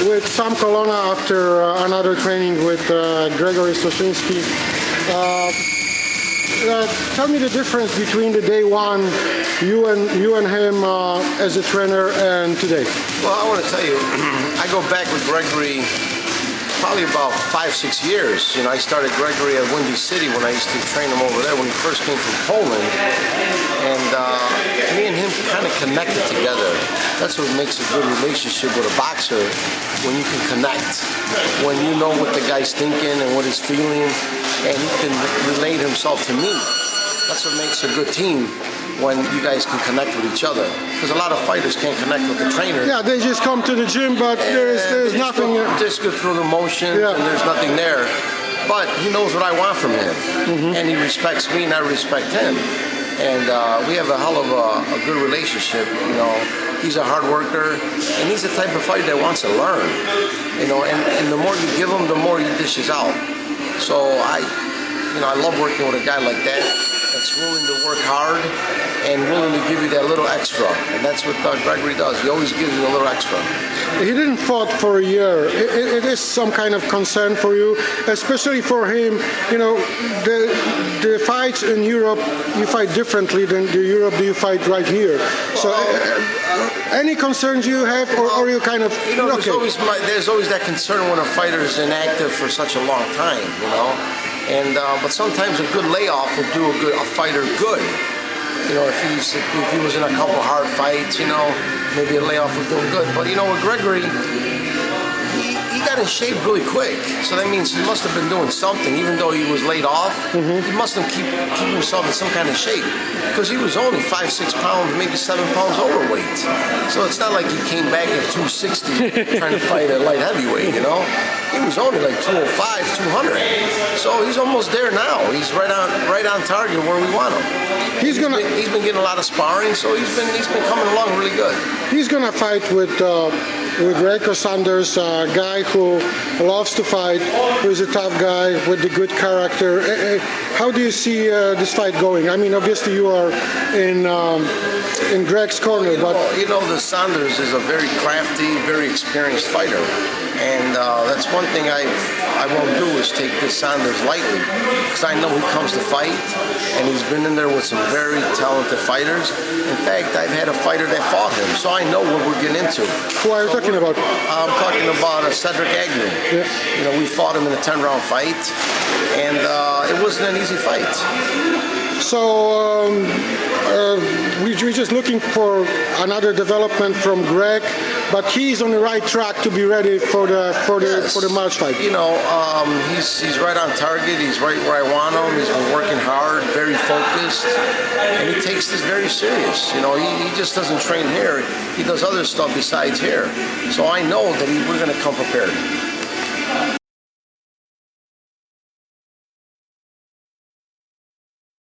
with some Colonna after another training with Grzegorz Soszyński. Tell me the difference between the day one, you and him as a trainer, and today. Well, I want to tell you, I go back with Gregory probably about 5-6 years. You know, I started Gregory at Windy City when I used to train him over there when he first came from Poland, and me and him kind of connected together. That's what makes a good relationship with a boxer, when you can connect, when you know what the guy's thinking and what he's feeling, and he can relate himself to me. That's what makes a good team, when you guys can connect with each other. Because a lot of fighters can't connect with the trainer. Yeah, they just come to the gym, but there's nothing. Just go through the motion, and there's nothing there. But he knows what I want from him, and he respects me, and I respect him. And we have a hell of a good relationship. You know, he's a hard worker, and he's the type of fighter that wants to learn. You know, and the more you give him, the more he dishes out. So I love working with a guy like that, that's willing to work hard and willing to give you that little extra. And that's what Gregory does. He always gives you a little extra. He didn't fight for a year. It is some kind of concern for you, especially for him. You know, the fights in Europe, you fight differently than the Europe you fight right here. So any concerns you have, or you kind of, you know, there's always that concern when a fighter is inactive for such a long time, you know. And but sometimes a good layoff will do a fighter good. You know, if he was in a couple hard fights, you know, maybe a layoff would do him good. But you know, with Gregory, he got in shape really quick. So that means he must have been doing something, even though he was laid off. He must have keep himself in some kind of shape, because he was only 5-6 pounds, maybe 7 pounds overweight. So it's not like he came back at 260 trying to fight a light heavyweight, you know. He was only like 205, 200. So he's almost there now. He's right on target where we want him. He's been getting a lot of sparring, so he's been coming along really good. He's gonna fight with Rayco Saunders, a guy who loves to fight, who is a tough guy with a good character. How do you see this fight going? I mean, obviously you are in Greg's corner, but you know, the Saunders is a very crafty, very experienced fighter, and that's one thing I won't do is take this Saunders lightly, because I know he comes to fight, and he's been in there with some very talented fighters. In fact, I've had a fighter that fought him, so I know what we're getting into. Who are you talking about? I'm talking about Cedric Agnew. Yeah. You know, we fought him in a 10-round fight, and it wasn't an easy fight. So we're just looking for another development from Greg, but he's on the right track to be ready for the March fight. You know, he's right on target. He's right where I want him. He's been working hard, very focused, and he takes this very serious. You know, he just doesn't train here. He does other stuff besides here. So I know that we're going to come prepared.